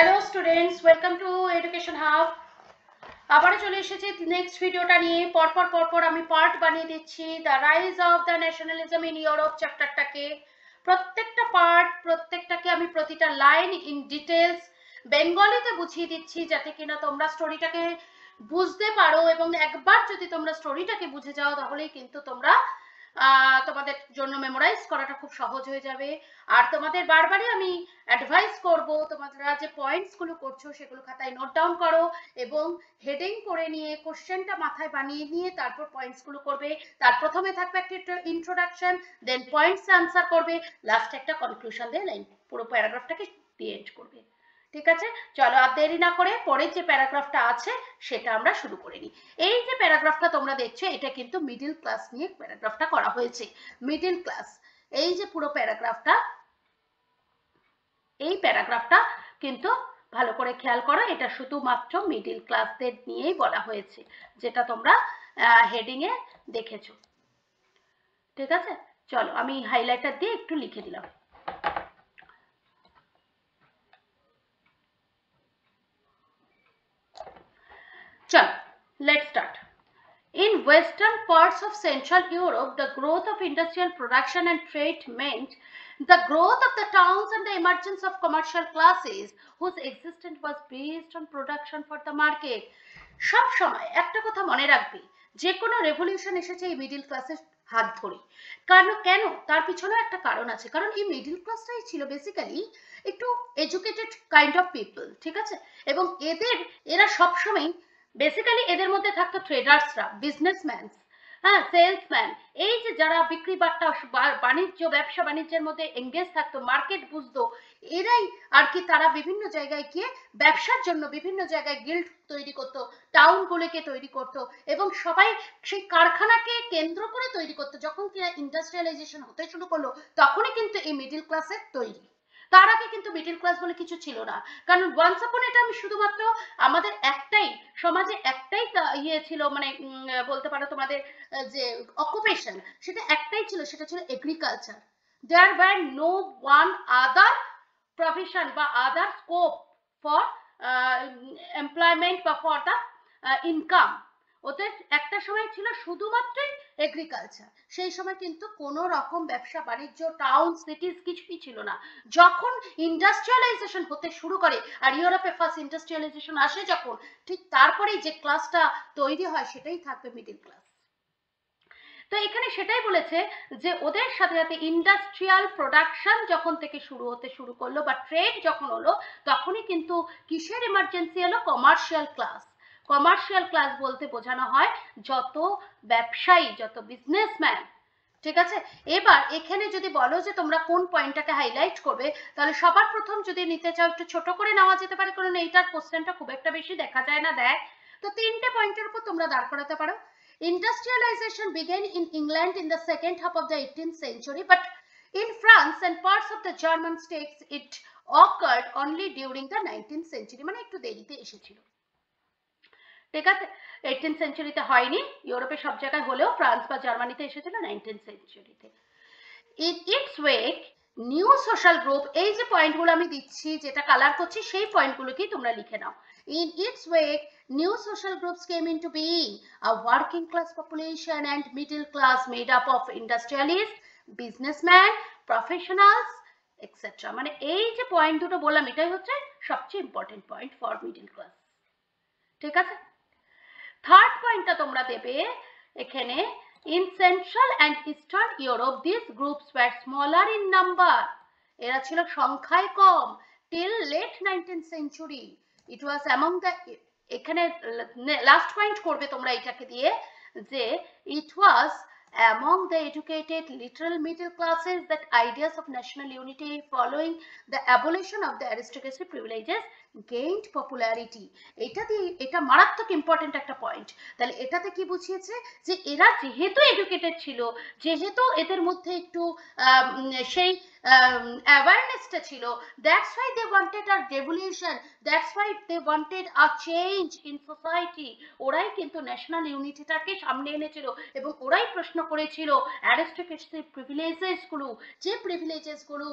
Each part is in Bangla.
Hello students, welcome to education hub. আবারও চলে এসেছি নেক্সট ভিডিওটা নিয়ে। পরপর আমি পার্ট বানিয়ে দিচ্ছি the rise of the nationalism in Europe চ্যাপ্টারটাকে। প্রত্যেকটা পার্ট, প্রত্যেকটাকে আমি প্রতিটা লাইন ইন ডিটেলস বেঙ্গলিতে বুঝিয়ে দিচ্ছি, যাতে কিনা তোমরা স্টোরিটাকে বুঝতে পারো। এবং একবার যদি তোমরা স্টোরিটাকে বুঝে যাও, তাহলেই কিন্তু তোমরা তোমাদের জন্য মেমোরাইজ করাটা খুব সহজ হয়ে যাবে। আর তোমাদের বারবারই আমি অ্যাডভাইস করব, তোমরা যে পয়েন্টস গুলো করছো সেগুলো খাতায় নোট ডাউন করো এবং হেডিং করে নিয়ে কোশ্চেনটা মাথায় বানিয়ে নিয়ে তারপর পয়েন্টস গুলো করবে। তার প্রথমে থাকবে একটা ইন্ট্রোডাকশন, দেন পয়েন্টস আনসার করবে, লাস্টে একটা কনক্লুশন দিয়ে লাইন পুরো প্যারাগ্রাফটাকে দিয়ে এন্ড করবে। ঠিক আছে, চলো আর দেরি না করে পরের যে প্যারাগ্রাফটা আছে সেটা আমরা শুরু করে নিই। এই যে প্যারাগ্রাফটা তোমরা দেখছো, এটা কিন্তু মিডল ক্লাস নিয়ে প্যারাগ্রাফটা করা হয়েছে। মিডল ক্লাস, এই যে পুরো প্যারাগ্রাফটা, এই প্যারাগ্রাফটা কিন্তু ভালো করে খেয়াল করো, এটা শুধুমাত্র মিডল ক্লাসদের নিয়েই বলা হয়েছে, যেটা তোমরা হেডিং এ দেখেছো। ঠিক আছে, চলো আমি হাইলাইটার দিয়ে একটু লিখে দিলাম। চলো, let's start. In western parts of Central Europe, the growth of industrial production and trade meant the growth of the towns and the emergence of commercial classes whose existence was based on production for the market. সব সময় একটা কথা মনে রাখবে, যে কোনো রেভলিউশন এসেছে এই মিডল ক্লাসের হাত ধরে। কারণ কেন, তার পিছনে একটা কারণ আছে। কারণ এই মিডল ক্লাসটাই ছিল বেসিক্যালি একটু এডুকেটেড কাইন্ড অফ পিপল। ঠিক আছে, এবং এরা সবসময় বেসিক্যালি এদের মধ্যে থাকতো ট্রেডার্সরা, বিজনেসম্যান, হ্যাঁ, সেলসম্যান, এই যে যারা বিক্রি বাট্টা বাণিজ্য ব্যবসা বাণিজ্যের মধ্যে এঙ্গেজ থাকতো, মার্কেট বুঝতো, এরাই আর কি। তারা বিভিন্ন জায়গায় গিয়ে ব্যবসার জন্য বিভিন্ন জায়গায় গিল্ড তৈরি করতো, টাউনগুলোকে তৈরি করতো, এবং সবাই সেই কারখানাকে কেন্দ্র করে তৈরি করতো। যখন কিনা ইন্ডাস্ট্রিয়ালাইজেশন হতে শুরু করলো, তখনই কিন্তু এই মিডল ক্লাসের তৈরি। তার আগে কিন্তু মিডল ক্লাস বলে কিছু ছিল না। কারণ ওয়ান্স আপন এটা আমি শুধুমাত্র আমাদের একটাই সমাজে একটাই ইয়ে ছিল, মানে বলতে পারো তোমাদের যে অকুপেশন, সেটা একটাই ছিল, সেটা ছিল এগ্রিকালচার। দেয়ার ওয়্যার নো ওয়ান আদার প্রফেশন বা আদার স্কোপ ফর এমপ্লয়মেন্ট বা ফর দ্য ইনকাম। ওদের একটা সময় ছিল শুধুমাত্রই এগ্রিকালচার। সেই সময় কিন্তু কোনো রকম ব্যবসা বাণিজ্য, টাউন সিটিজ কিছুই ছিল না। যখন ইন্ডাস্ট্রিয়ালাইজেশন হতে শুরু করে আর ইউরোপে ফার্স্ট ইন্ডাস্ট্রিয়ালাইজেশন আসে যখন, ঠিক তারপরেই যে ক্লাসটা তৈরি হয় সেটাই থাকবে মিডল ক্লাস। তো এখানে সেটাই বলেছে যে ওদের সাথে সাথে ইন্ডাস্ট্রিয়াল প্রোডাকশন যখন থেকে শুরু করলো বা ট্রেড যখন হলো, তখনই কিন্তু কিসের ইমার্জেন্সি এলো, কমার্শিয়াল ক্লাস। কমার্শিয়াল ক্লাস বলতে বোঝানো হয় যত ব্যবসায়ী, যত বিজনেসম্যান। ঠিক আছে, এবার এখানে যদি বলো যে তোমরা কোন পয়েন্টটাকে হাইলাইট করবে, তাহলে সবার প্রথম যদি নিতে চাও একটু ছোট করে নেওয়া যেতে পারে, কারণ এইটার কোশ্চেনটা খুব একটা বেশি দেখা যায় না। দেখ, তো তিনটে পয়েন্টের উপর তোমরা দাঁড় করাতে পারো। Industrialization began in England in the second half of the 18th century, but in France and parts of the German states it occurred only during the 19th century, মানে একটু দেরিতে এসেছিল। ঠিক আছে, 18th সেঞ্চুরিতে হয়নি, ইউরোপে সব জায়গায় হলেও ফ্রান্স বা জার্মানিতে এসেছিল 19th সেঞ্চুরিতে। In its wake, new social group, এই যে পয়েন্টগুলো আমি দিচ্ছি, যেটা কালার করছি, সেই পয়েন্টগুলোকেই তোমরা লিখে নাও। In its wake, new social groups came into being, a working class population and middle class made up of industrialists, businessmen, professionals, etc. মানে এই যে পয়েন্ট দুটো বললাম, এটাই হচ্ছে সবচেয়ে important point for middle class. ঠিক আছে, থার্ড পয়েন্টটা তোমরা দেবে এখানে, in Central and Eastern Europe these groups were smaller in number, এরা ছিল সংখ্যায় কম, till late 19th century it was among the, এখানে লাস্ট পয়েন্ট করবে তোমরা এটাকে দিয়ে, যে it was among the educated literal middle classes that ideas of national unity following the abolition of the aristocracy privileges gained popularity. এটা মারাত্মক ইম্পর্টেন্ট একটা পয়েন্ট। তাহলে এটাতে কি বুঝিয়েছে, যে এরা যেহেতু এডুকেটেড ছিল, যেহেতু এদের মধ্যে একটু সেই অ্যাওয়ারনেসটা ছিল, that's why they wanted a revolution, that's why they wanted a change in society. ওরাই কিন্তু ন্যাশনাল ইউনিটিটাকে সামনে এনেছিল এবং ওরাই প্রশ্ন করেছিল অ্যারিস্টোক্রেসির প্রিভিলেজেসগুলো, যে প্রিভিলেজেসগুলো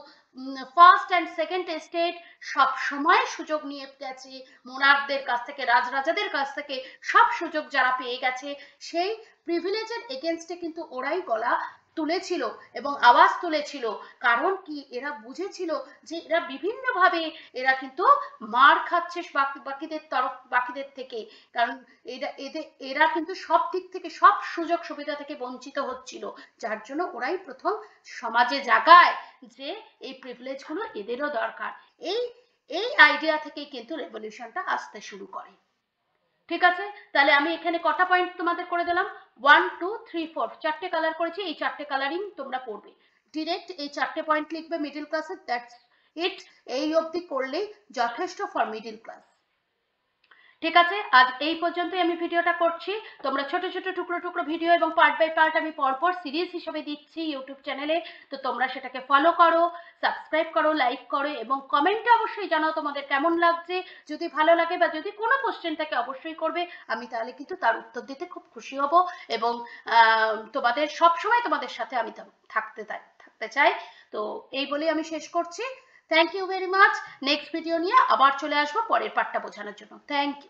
ফার্স্ট অ্যান্ড সেকেন্ড এস্টেট সব সময় সুযোগ নিয়ে গেছে মোনার্কদের কাছ থেকে, রাজরাজাদের কাছ থেকে সব সুযোগ যারা পেয়ে গেছে, সেই প্রিভিলেজের এগেনস্টে কিন্তু ওরাই গলা তুলেছিল এবং আওয়াজ তুলেছিল। কারণ কি, এরা বুঝেছিল যে এরা বিভিন্নভাবে এরা কিন্তু মার খাচ্ছে বাকিদের থেকে, কারণ এরা কিন্তু সব দিক থেকে, সব সুযোগ সুবিধা থেকে বঞ্চিত হচ্ছিল, যার জন্য ওরাই প্রথম সমাজে জাগায় যে এই প্রিভিলেজগুলো এদেরও দরকার। এই এই আইডিয়া থেকেই কিন্তু রেভলিউশনটা আসতে শুরু করে। ঠিক আছে, তাহলে আমি এখানে কটা পয়েন্ট তোমাদের করে দিলাম, 1 2 3 4, চারটে কালার করেছি, এই চারটে কালারিং তোমরা পড়বে, ডিরেক্ট এই চারটে পয়েন্ট লিখবে মিডল ক্লাসে, দ্যাটস ইট। এই অবধি করলেই যথেষ্ট ফর মিডল ক্লাস। ঠিক আছে, আজ এই পর্যন্তই আমি ভিডিওটা করছি। তোমরা ছোট ছোট টুকরো টুকরো ভিডিও এবং পার্ট বাই পার্ট আমি পরপর সিরিজ হিসেবে দিচ্ছি ইউটিউব চ্যানেলে, তো তোমরা সেটাকে ফলো করো, সাবস্ক্রাইব করো, লাইক করো এবং কমেন্টে অবশ্যই জানাও তোমাদের কেমন লাগছে। যদি ভালো লাগে বা যদি কোনো কোশ্চেন থাকে অবশ্যই করবে, আমি তাহলে কিন্তু তার উত্তর দিতে খুব খুশি হব এবং তোমাদের সবসময় তোমাদের সাথে আমি থাকতে চাই। তো এই বলেই আমি শেষ করছি। Thank you very much. Next video নিয়ে আবার চলে আসবো পরের পার্টটা বোঝানোর জন্য। Thank you.